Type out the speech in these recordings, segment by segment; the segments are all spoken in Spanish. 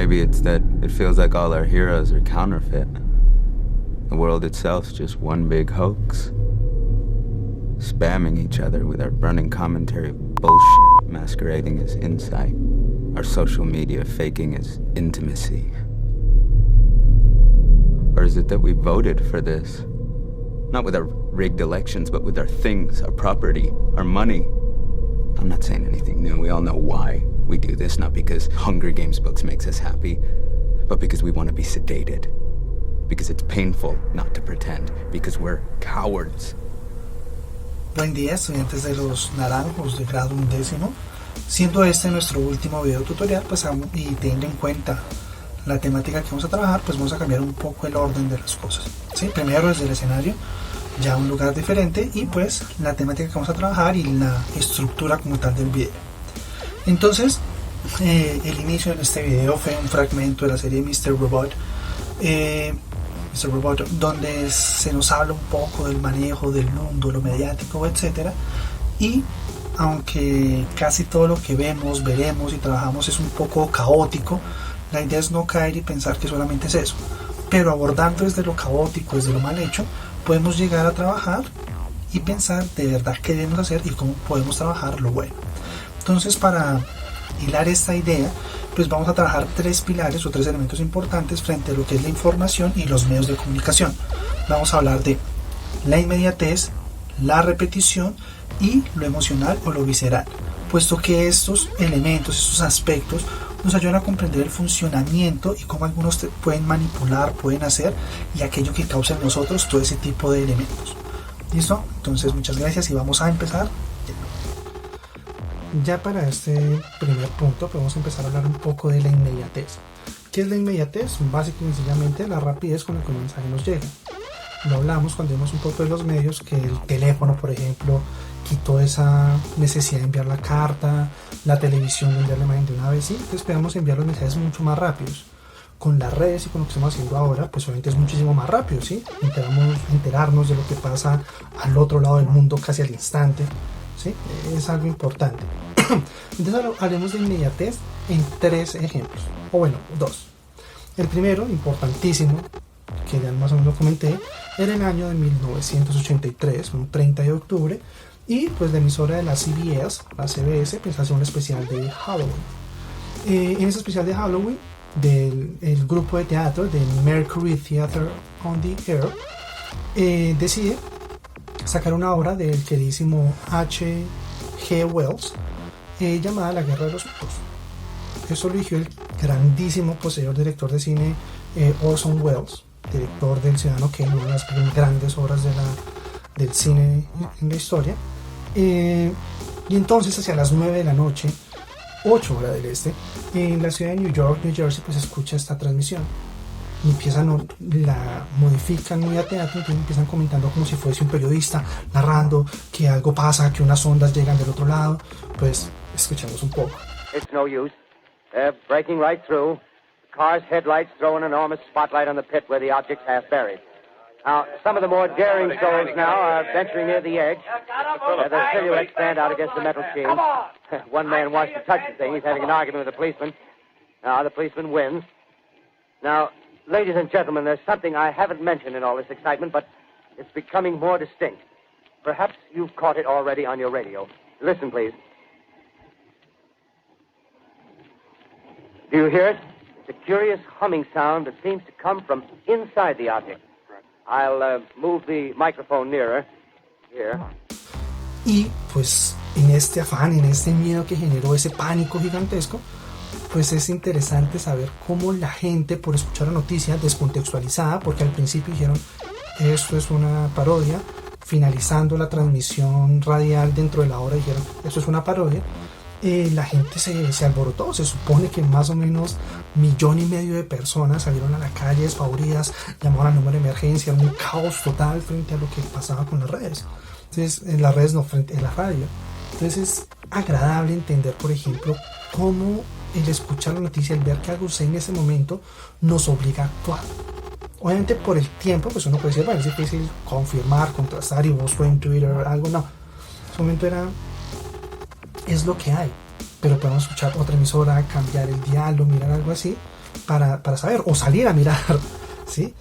maybe it's that it feels like all our heroes are counterfeit. The world itself's just one big hoax. Spamming each other with our burning commentary of bullshit masquerading as insight. Our social media faking as intimacy. Or is it that we voted for this? Not with our rigged elections, but with our things, our property, our money. I'm not saying anything new. We all know why we do this, not because Hunger Games books makes us happy, but because we want to be sedated. Because it's painful not to pretend. Because we're cowards. Buen día, estudiantes de los naranjos de grado 11. Siendo este nuestro último video tutorial, pues, y teniendo en cuenta la temática que vamos a trabajar, pues vamos a cambiar un poco el orden de las cosas, ¿sí? Primero desde el escenario, ya un lugar diferente, y pues la temática que vamos a trabajar y la estructura como tal del video. Entonces, el inicio de este video fue un fragmento de la serie Mr. Robot, donde se nos habla un poco del manejo del mundo, lo mediático, etc. Y aunque casi todo lo que vemos, veremos y trabajamos es un poco caótico, la idea es no caer y pensar que solamente es eso. Pero abordando desde lo caótico, desde lo mal hecho, podemos llegar a trabajar y pensar de verdad qué debemos hacer y cómo podemos trabajar lo bueno. Entonces, para hilar esta idea, pues vamos a trabajar tres pilares o tres elementos importantes frente a lo que es la información y los medios de comunicación. Vamos a hablar de la inmediatez, la repetición y lo emocional o lo visceral, puesto que estos elementos, estos aspectos nos ayudan a comprender el funcionamiento y cómo algunos pueden manipular, pueden hacer, y aquello que causa en nosotros todo ese tipo de elementos. ¿Listo? Entonces, muchas gracias y vamos a empezar. Ya para este primer punto podemos empezar a hablar un poco de la inmediatez. ¿Qué es la inmediatez? Básicamente y sencillamente la rapidez con la que un mensaje nos llega. Lo hablamos cuando vimos un poco de los medios, que el teléfono, por ejemplo, quitó esa necesidad de enviar la carta, la televisión de enviar la imagen de una vez, ¿sí? Entonces podemos enviar los mensajes mucho más rápidos. Con las redes y con lo que estamos haciendo ahora, pues obviamente es muchísimo más rápido, ¿sí? Enterarnos de lo que pasa al otro lado del mundo casi al instante, ¿sí? Es algo importante. Entonces haremos de inmediatez en tres ejemplos, o bueno, dos. El primero, importantísimo, que ya más o menos lo comenté, era el año de 1983, un 30 de octubre, y pues la emisora de la CBS, la CBS, pues hace un especial de Halloween. En ese especial de Halloween, el grupo de teatro de Mercury Theatre on the Air decide sacar una obra del queridísimo H.G. Wells, llamada La Guerra de los Mundos. Eso lo eligió el grandísimo poseedor director de cine Orson Welles, director del Ciudadano Kane, una de las grandes obras del cine en la historia. Y entonces hacia las 9 de la noche, 8 horas del este, en la ciudad de New York, New Jersey, pues se escucha esta transmisión. Y la modifican muy a teatro, entonces empiezan comentando como si fuese un periodista narrando que algo pasa, que unas ondas llegan del otro lado. Pues escuchamos un poco. It's no use. They're breaking right through. The car's headlights throw an enormous spotlight on the pit where the object's half buried. Now, some of the more daring souls now are venturing near the edge. Their silhouettes stand out against the metal sheen. One man wants to touch the thing. He's having an argument with the policeman. Now, the policeman wins. Now, ladies and gentlemen, there's something I haven't mentioned in all this excitement, but it's becoming more distinct. Perhaps you've caught it already on your radio. Listen, please. Do you hear it? It's a curious humming sound that seems to come from inside the object. I'll move the microphone nearer. Here. Y pues en este afán, en este miedo que generó ese pánico gigantesco, pues es interesante saber cómo la gente, por escuchar la noticia descontextualizada, porque al principio dijeron esto es una parodia, finalizando la transmisión radial dentro de la hora dijeron esto es una parodia, la gente se alborotó. Se supone que más o menos 1,5 millones de personas salieron a la calle despavoridas, llamaron al número de emergencia, un caos total frente a lo que pasaba con las redes. Entonces, en las redes no, frente a la radio. Entonces es agradable entender, por ejemplo, cómo el escuchar la noticia, el ver que algo sucede en ese momento, nos obliga a actuar. Obviamente por el tiempo, pues uno puede decir, bueno, es difícil confirmar, contrastar, y vos fue en Twitter, algo, no. En ese momento es lo que hay. Pero podemos escuchar otra emisora, cambiar el diálogo, mirar algo así, para saber o salir a mirar, ¿sí?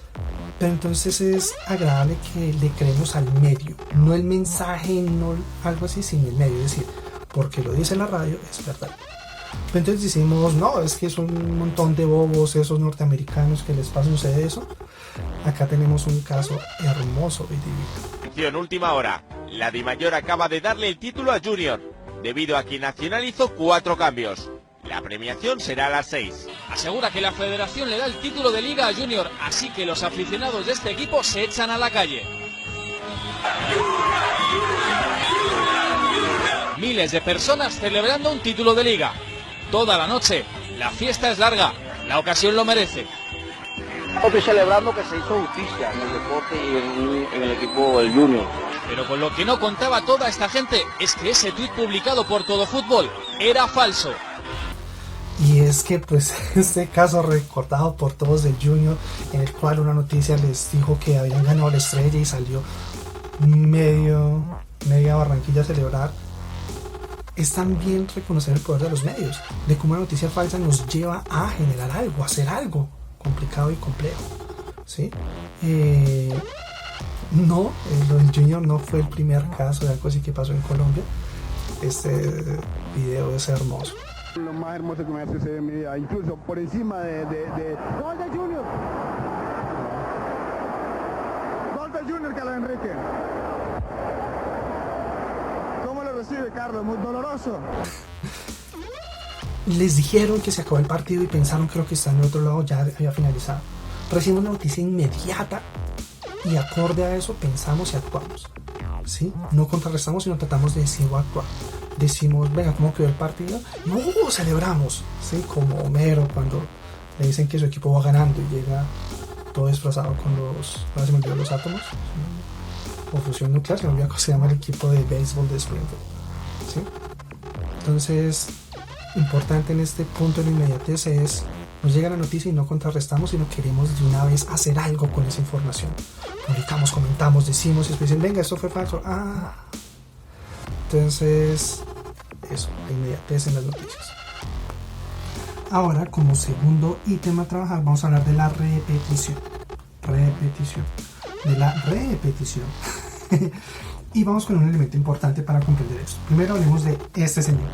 Pero entonces es agradable que le creemos al medio, no el mensaje, no algo así, sino el medio, es decir, porque lo dice la radio, es verdad. Pero entonces decimos, no, es que es un montón de bobos esos norteamericanos que les pasa sucede eso. Acá tenemos un caso hermoso y divino. Atención, última hora. La Dimayor acaba de darle el título a Junior, debido a que Nacional hizo 4 cambios. La premiación será a las 6. Asegura que la federación le da el título de Liga a Junior, así que los aficionados de este equipo se echan a la calle. Miles de personas celebrando un título de Liga. Toda la noche. La fiesta es larga. La ocasión lo merece. Estoy celebrando que se hizo justicia en el deporte y en el equipo del Junior. Pero con lo que no contaba toda esta gente es que ese tuit publicado por Todo Fútbol era falso. Y es que pues este caso recordado por todos del Junior, en el cual una noticia les dijo que habían ganado la estrella y salió media Barranquilla a celebrar, es también reconocer el poder de los medios, de cómo una noticia falsa nos lleva a generar algo, a hacer algo complicado y complejo, ¿sí? Lo del Junior no fue el primer caso de algo así que pasó en Colombia. Este video es hermoso. Lo más hermoso que me ha sucedido en mi vida, incluso por encima de... ¡Gol de Junior! ¡Gol de Junior, Carlos Enrique! ¿Cómo lo recibe, Carlos? Muy doloroso. Les dijeron que se acabó el partido y pensaron que lo que está en el otro lado ya había finalizado. Recibimos una noticia inmediata y acorde a eso pensamos y actuamos, ¿sí? No contrarrestamos, sino tratamos de decir o actuar. Decimos, venga, ¿cómo quedó el partido? Y celebramos, ¿sí? Como Homero cuando le dicen que su equipo va ganando y llega todo disfrazado con ahora se me olvidó los átomos, o fusión nuclear, se me olvidó cómo se llama el equipo de béisbol de Springfield, ¿sí? Entonces, importante en este punto de la inmediatez es, nos llega la noticia y no contrarrestamos, sino queremos de una vez hacer algo con esa información. Publicamos, comentamos, decimos y después dicen, venga, esto fue falso. Entonces, eso, la inmediatez en las noticias. Ahora, como segundo ítem a trabajar, vamos a hablar de la repetición. De la repetición. Y vamos con un elemento importante para comprender esto. Primero hablemos de este señor,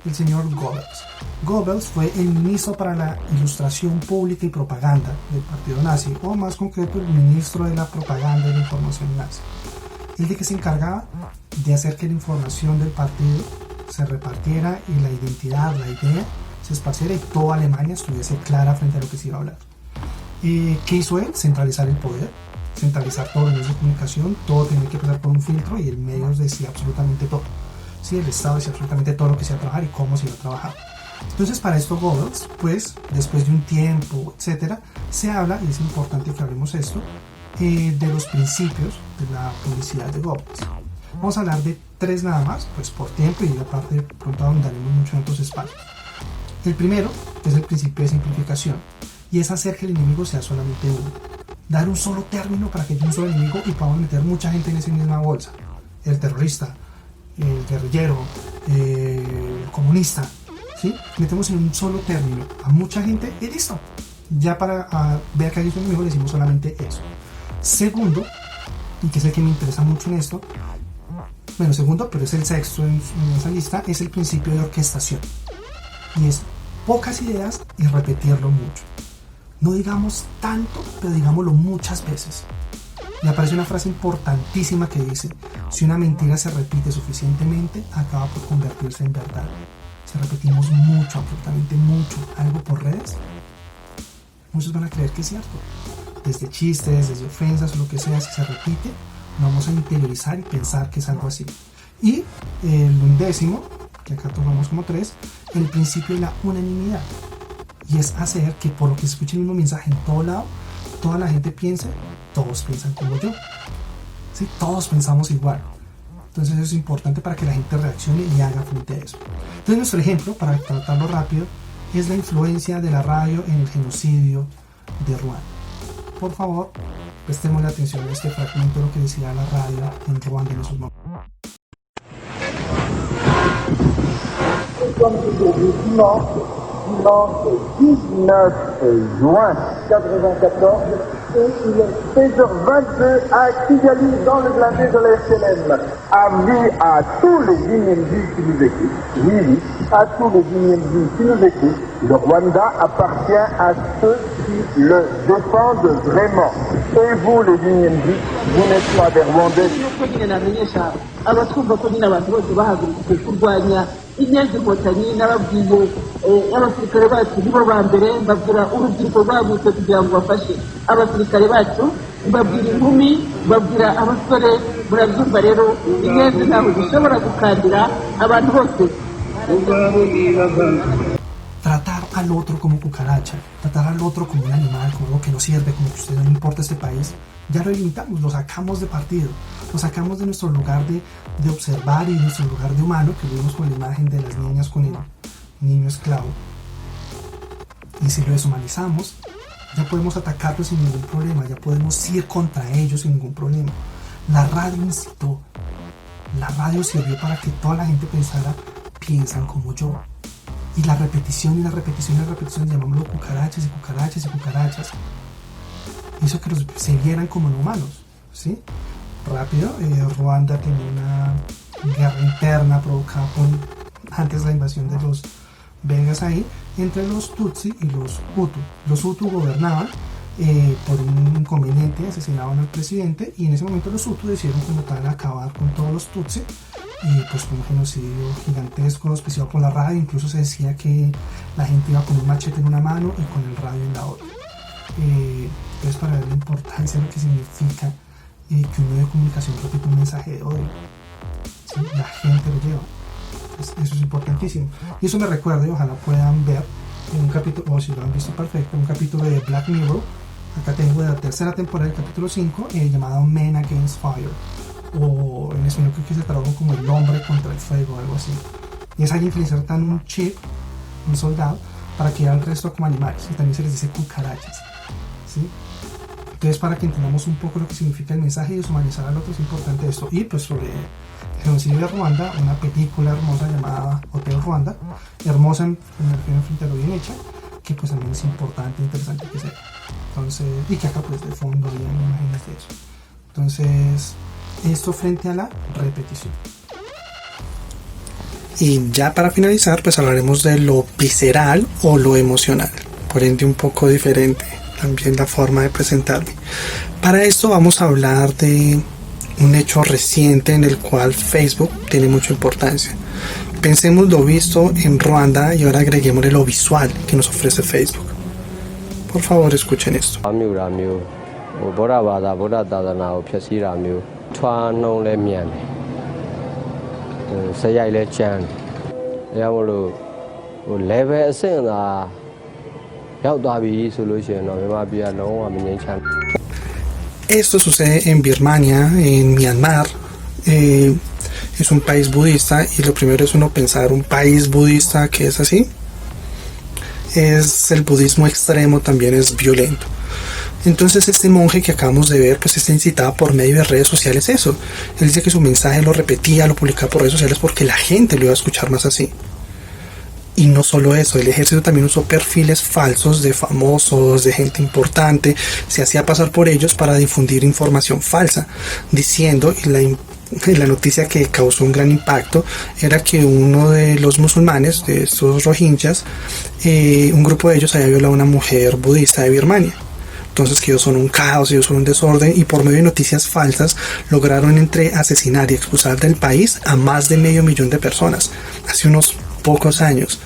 el señor Goebbels. Goebbels fue el ministro para la Ilustración Pública y Propaganda del partido nazi, o más concreto, el ministro de la Propaganda y la Información nazi. El de que se encargaba de hacer que la información del partido se repartiera y la identidad, la idea, se esparciera y toda Alemania estuviese clara frente a lo que se iba a hablar. ¿Qué hizo él? Centralizar el poder, centralizar todos los medios de comunicación, todo tenía que pasar por un filtro y el medio decía absolutamente todo. Sí, el Estado decía absolutamente todo lo que se iba a trabajar y cómo se iba a trabajar. Entonces, para esto Goebbels, pues, después de un tiempo, etcétera, se habla, y es importante que hablemos esto, de los principios de la publicidad de Goebbels. Vamos a hablar de 3 nada más, pues por tiempo, y aparte pronto ahondaremos mucho en otros espacios. El primero es el principio de simplificación, y es hacer que el enemigo sea solamente uno. Dar un solo término para que haya un solo enemigo y podamos meter mucha gente en esa misma bolsa. El terrorista, el guerrillero, el comunista, ¿sí? Metemos en un solo término a mucha gente y listo. Ya para ver que hay un enemigo le decimos solamente eso. Segundo, y que es el que me interesa mucho en esto, bueno, segundo, pero es el sexto en esa lista, es el principio de orquestación. Y es pocas ideas y repetirlo mucho. No digamos tanto, pero digámoslo muchas veces. Me aparece una frase importantísima que dice, si una mentira se repite suficientemente, acaba por convertirse en verdad. Si repetimos mucho, absolutamente mucho, algo por redes, muchos van a creer que es cierto. Desde chistes, desde ofensas o lo que sea, si se repite, vamos a interiorizar y pensar que es algo así. Y el 11º, que acá tomamos como 3, el principio de la unanimidad. Y es hacer que por lo que se escuche el mismo mensaje en todo lado, toda la gente piense, todos piensan como yo. ¿Sí? Todos pensamos igual. Entonces eso es importante para que la gente reaccione y haga frente a eso. Entonces nuestro ejemplo, para tratarlo rápido, es la influencia de la radio en el genocidio de Ruanda. Por favor, prestemos la atención a este fragmento de lo que decía la radio en Ruanda en esos momentos. dimanche 19 juin 94 et il est 16h22 à Kigali dans le blindé de la FLM. Avis à tous les DMV qui nous écoutent. Oui, à tous les DMV qui nous écoutent. Le Rwanda appartient à ceux qui le défendent vraiment. Et vous, les DMV, vous n'êtes pas des Rwandais. abatwumva ko nyine abantu bose bahagurutse kurwanya inyenzi inkotanyi n'ababwiye abasirikare bacu nibo ba mbere mbabwira urubyiruko rwagutse kugira ngo bafashe abasirikare bacu mbabwira inkumi mbabwira abasore murabyumva rero inyenzi ntabwo zishobora gukandira abantu bose. Tratar al otro como cucaracha, tratar al otro como un animal, como algo que no sirve, como que a usted no le importa este país, ya lo limitamos, lo sacamos de partido, lo sacamos de nuestro lugar de observar y de nuestro lugar de humano, que vimos con la imagen de las niñas con el niño esclavo. Y si lo deshumanizamos, ya podemos atacarlos sin ningún problema, ya podemos ir contra ellos sin ningún problema. La radio incitó, la radio sirvió para que toda la gente pensara, piensan como yo. Y la repetición y la repetición y la repetición, llamámoslo cucarachas y cucarachas y cucarachas, hizo que se vieran como no humanos, ¿sí? Rápido, Ruanda tenía una guerra interna provocada antes de la invasión de los belgas ahí, entre los Tutsi y los Hutu. Los Hutu gobernaban por un inconveniente, asesinaban al presidente, y en ese momento los Hutu decidieron como tal acabar con todos los Tutsi, y pues fue un genocidio gigantesco auspiciado por la radio. Incluso se decía que la gente iba con un machete en una mano y con el radio en la otra. Entonces, para ver la importancia de lo que significa que un medio de comunicación repita un mensaje de odio, ¿sí? La gente lo lleva. Entonces, eso es importantísimo. Y eso me recuerda, y ojalá puedan ver en un capítulo, o si lo han visto perfecto, un capítulo de Black Mirror. Acá tengo de la tercera temporada, el capítulo 5, llamado Men Against Fire, o en español creo que se tradujo como El hombre contra el fuego, algo así. Y es alguien que le insertan un chip, un soldado, para que vean el resto como animales, y también se les dice cucarachas, ¿sí? Entonces, para que entendamos un poco lo que significa el mensaje y deshumanizar al otro, es importante esto. Y pues sobre el genocidio de Ruanda, una película hermosa llamada Hotel Ruanda, hermosa en frente a lo bien hecha, que pues también es importante, interesante que sea. Entonces, y que acá pues de fondo hay imágenes de eso. Entonces, esto frente a la repetición. Y ya para finalizar, pues hablaremos de lo visceral o lo emocional, por ende un poco diferente también la forma de presentarme. Para esto vamos a hablar de un hecho reciente en el cual Facebook tiene mucha importancia. Pensemos lo visto en Ruanda y ahora agreguémosle lo visual que nos ofrece Facebook. Por favor, escuchen esto. Esto sucede en Birmania, en Myanmar. Es un país budista, y lo primero es uno pensar un país budista que es así. Es el budismo extremo, también es violento. Entonces este monje que acabamos de ver pues está incitado por medio de redes sociales eso. Él dice que su mensaje lo repetía, lo publicaba por redes sociales porque la gente lo iba a escuchar más así. Y no solo eso, el ejército también usó perfiles falsos de famosos, de gente importante, se hacía pasar por ellos para difundir información falsa, diciendo, y la noticia que causó un gran impacto era que uno de los musulmanes, de estos rohingyas, un grupo de ellos había violado a una mujer budista de Birmania. Entonces que ellos son un caos, ellos son un desorden, y por medio de noticias falsas lograron entre asesinar y expulsar del país a más de 500,000 de personas, hace unos pocos años.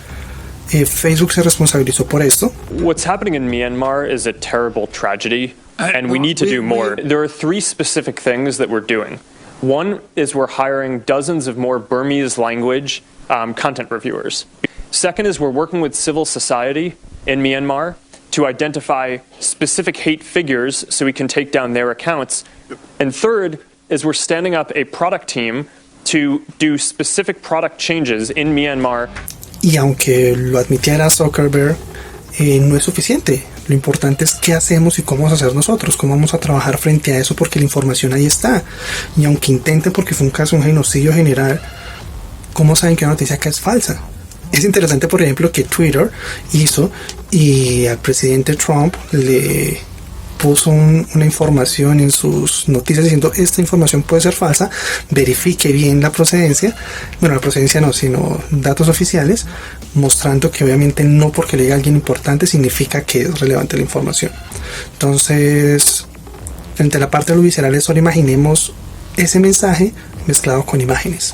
Facebook se responsabilizó por esto. What's happening in Myanmar is a terrible tragedy, and we need to do more. There are 3 specific things that we're doing. One is we're hiring dozens of more Burmese language content reviewers. Second is we're working with civil society in Myanmar to identify specific hate figures so we can take down their accounts. And third is we're standing up a product team to do specific product changes in Myanmar. Y aunque lo admitiera Zuckerberg, no es suficiente. Lo importante es qué hacemos y cómo vamos a hacer nosotros, cómo vamos a trabajar frente a eso, porque la información ahí está. Y aunque intenten, porque fue un caso, un genocidio general, ¿cómo saben que una noticia acá es falsa? Es interesante, por ejemplo, que Twitter hizo y al presidente Trump le puso una información en sus noticias diciendo esta información puede ser falsa, verifique bien la procedencia, bueno, la procedencia no, sino datos oficiales, mostrando que obviamente no porque le diga a alguien importante significa que es relevante la información. Entonces, frente a la parte de lo visceral, solo imaginemos ese mensaje mezclado con imágenes,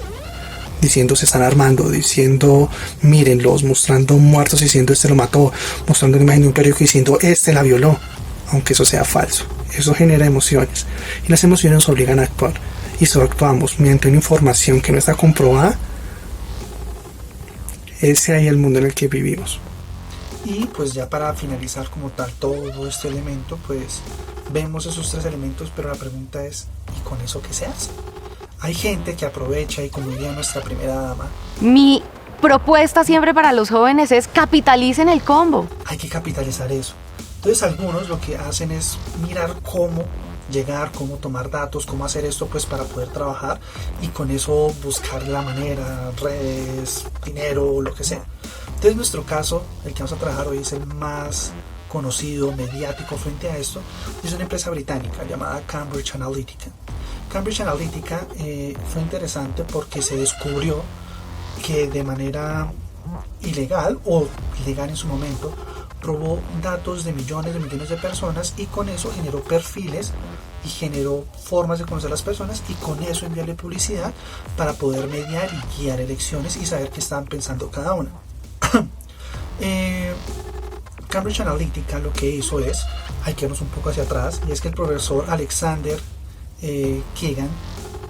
diciendo se están armando, diciendo mírenlos, mostrando muertos diciendo este lo mató, mostrando una imagen de un periódico diciendo este la violó, aunque eso sea falso. Eso genera emociones y las emociones nos obligan a actuar, y si actuamos mediante una información que no está comprobada, ese es el mundo en el que vivimos. Y pues ya para finalizar como tal todo este elemento, pues vemos esos 3 elementos, pero la pregunta es, ¿y con eso qué se hace? Hay gente que aprovecha y, como diría nuestra primera dama, mi propuesta siempre para los jóvenes es capitalicen el combo. Hay que capitalizar eso. Entonces algunos lo que hacen es mirar cómo llegar, cómo tomar datos, cómo hacer esto pues para poder trabajar y con eso buscar la manera, redes, dinero, lo que sea. Entonces nuestro caso, el que vamos a trabajar hoy, es el más conocido, mediático frente a esto. Es una empresa británica llamada Cambridge Analytica. Cambridge Analytica fue interesante porque se descubrió que de manera ilegal o legal en su momento robó datos de millones de personas y con eso generó perfiles y generó formas de conocer a las personas y con eso enviarle publicidad para poder mediar y guiar elecciones y saber qué estaban pensando cada una. Cambridge Analytica lo que hizo es, hay que irnos un poco hacia atrás, y es que el profesor Alexander Keegan,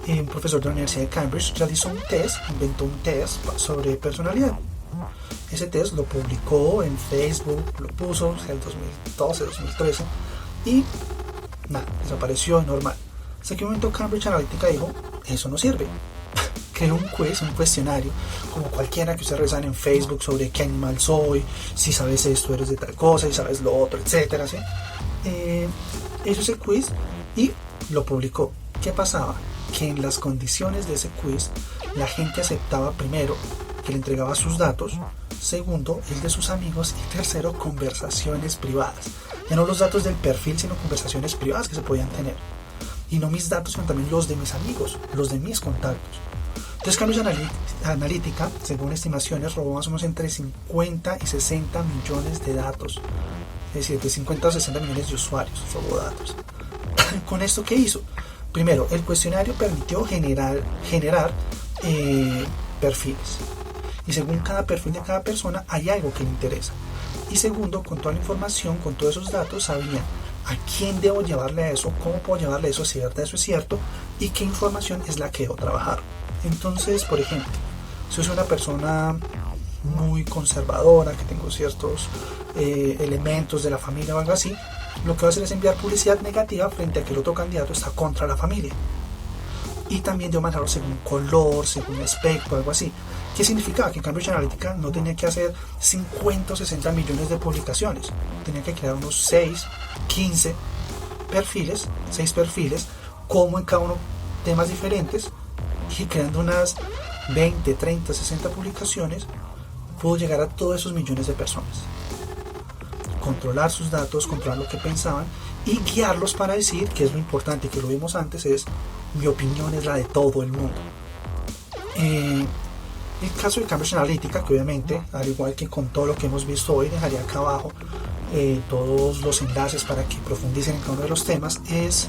un profesor de la Universidad de Cambridge, realizó un test, inventó un test sobre personalidad. Ese test lo publicó en Facebook, lo puso en el 2012, 2013 y nada, desapareció normal. Hasta que un momento Cambridge Analytica dijo, eso no sirve. Creó un quiz, un cuestionario, como cualquiera que ustedes revisan en Facebook sobre qué animal soy, si sabes esto eres de tal cosa, si sabes lo otro, etcétera, ¿sí? Hizo ese quiz y lo publicó. ¿Qué pasaba? Que en las condiciones de ese quiz la gente aceptaba, primero, que le entregaba sus datos, segundo, el de sus amigos, y tercero, conversaciones privadas. Ya no los datos del perfil, sino conversaciones privadas que se podían tener. Y no mis datos, sino también los de mis amigos, los de mis contactos. Entonces Cambridge Analytica, según estimaciones, robó más o menos entre 50 y 60 millones de datos. Es decir, de 50 a 60 millones de usuarios robó datos. ¿Con esto qué hizo? Primero, el cuestionario permitió generar perfiles. Y según cada perfil de cada persona hay algo que le interesa. Y segundo, con toda la información, con todos esos datos, sabía a quién debo llevarle a eso, cómo puedo llevarle eso, si eso es cierto, y qué información es la que debo trabajar. Entonces, por ejemplo, si soy una persona muy conservadora, que tengo ciertos elementos de la familia o algo así, lo que voy a hacer es enviar publicidad negativa frente a que el otro candidato está contra la familia. Y también debo manejarlo según color, según aspecto, algo así. ¿Qué significaba? Que Cambridge Analytica no tenía que hacer 50 o 60 millones de publicaciones. Tenía que crear unos 6, 15 perfiles, 6 perfiles, como en cada uno temas diferentes, y creando unas 20, 30, 60 publicaciones, pudo llegar a todos esos millones de personas. Controlar sus datos, controlar lo que pensaban y guiarlos para decir, que es lo importante, que lo vimos antes, es mi opinión es la de todo el mundo. El caso de Cambridge Analytica, que obviamente, al igual que con todo lo que hemos visto hoy, dejaría acá abajo todos los enlaces para que profundicen en cada uno de los temas, es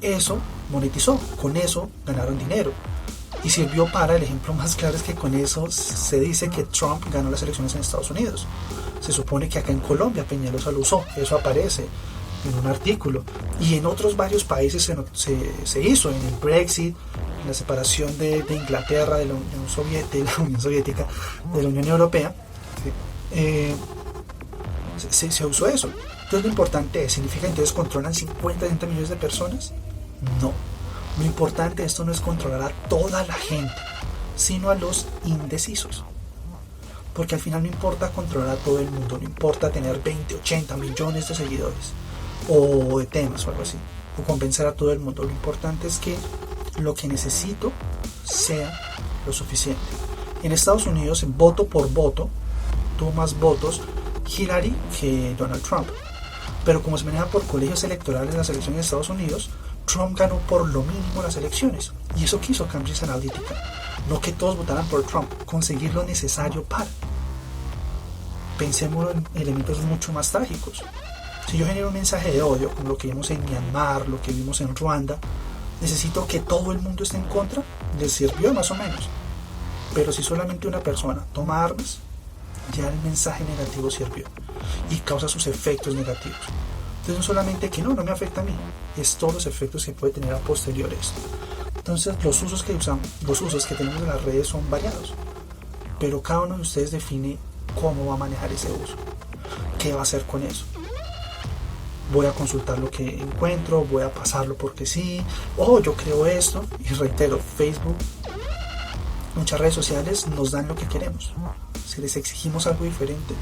eso monetizó, con eso ganaron dinero. Y sirvió para, el ejemplo más claro es que con eso se dice que Trump ganó las elecciones en Estados Unidos. Se supone que acá en Colombia Peñalosa lo usó, eso aparece en un artículo. Y en otros varios países se hizo, en el Brexit, en la separación de Inglaterra de la Unión Soviética, de la Unión Europea, se usó eso. Entonces lo importante es, ¿significa entonces controlan 50, 60 millones de personas? No. Lo importante de esto no es controlar a toda la gente, sino a los indecisos. Porque al final no importa controlar a todo el mundo, no importa tener 20, 80 millones de seguidores o de temas o algo así, o convencer a todo el mundo. Lo importante es que lo que necesito sea lo suficiente. En Estados Unidos, voto por voto, tuvo más votos Hillary que Donald Trump. Pero como se maneja por colegios electorales en las elecciones de Estados Unidos, Trump ganó por lo mínimo las elecciones. Y eso quiso Cambridge Analytica. No que todos votaran por Trump, conseguir lo necesario para. Pensemos en elementos mucho más trágicos. Si yo genero un mensaje de odio, como lo que vimos en Myanmar, lo que vimos en Ruanda, necesito que todo el mundo esté en contra. Les sirvió más o menos. Pero si solamente una persona toma armas, ya el mensaje negativo sirvió y causa sus efectos negativos. Entonces no solamente que no me afecta a mí, es todos los efectos que puede tener a posteriores. Entonces los usos que tenemos en las redes son variados, pero cada uno de ustedes define cómo va a manejar ese uso, qué va a hacer con eso. Voy a consultar lo que encuentro, voy a pasarlo porque sí, yo creo esto. Y reitero, Facebook, muchas redes sociales nos dan lo que queremos. Si les exigimos algo diferente,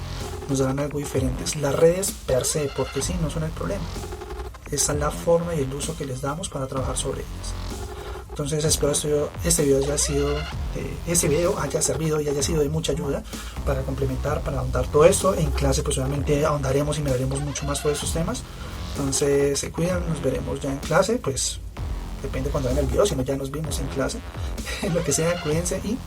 nos darán algo diferente. Las redes per se, porque sí, no son el problema. Esa es la forma y el uso que les damos para trabajar sobre ellas. Entonces espero este video haya servido y haya sido de mucha ayuda para complementar, para ahondar todo esto. En clase pues obviamente ahondaremos y miraremos mucho más sobre esos temas. Entonces se cuidan, nos veremos ya en clase, pues depende cuando vean el video, si no ya nos vimos en clase. Lo que sea, cuídense y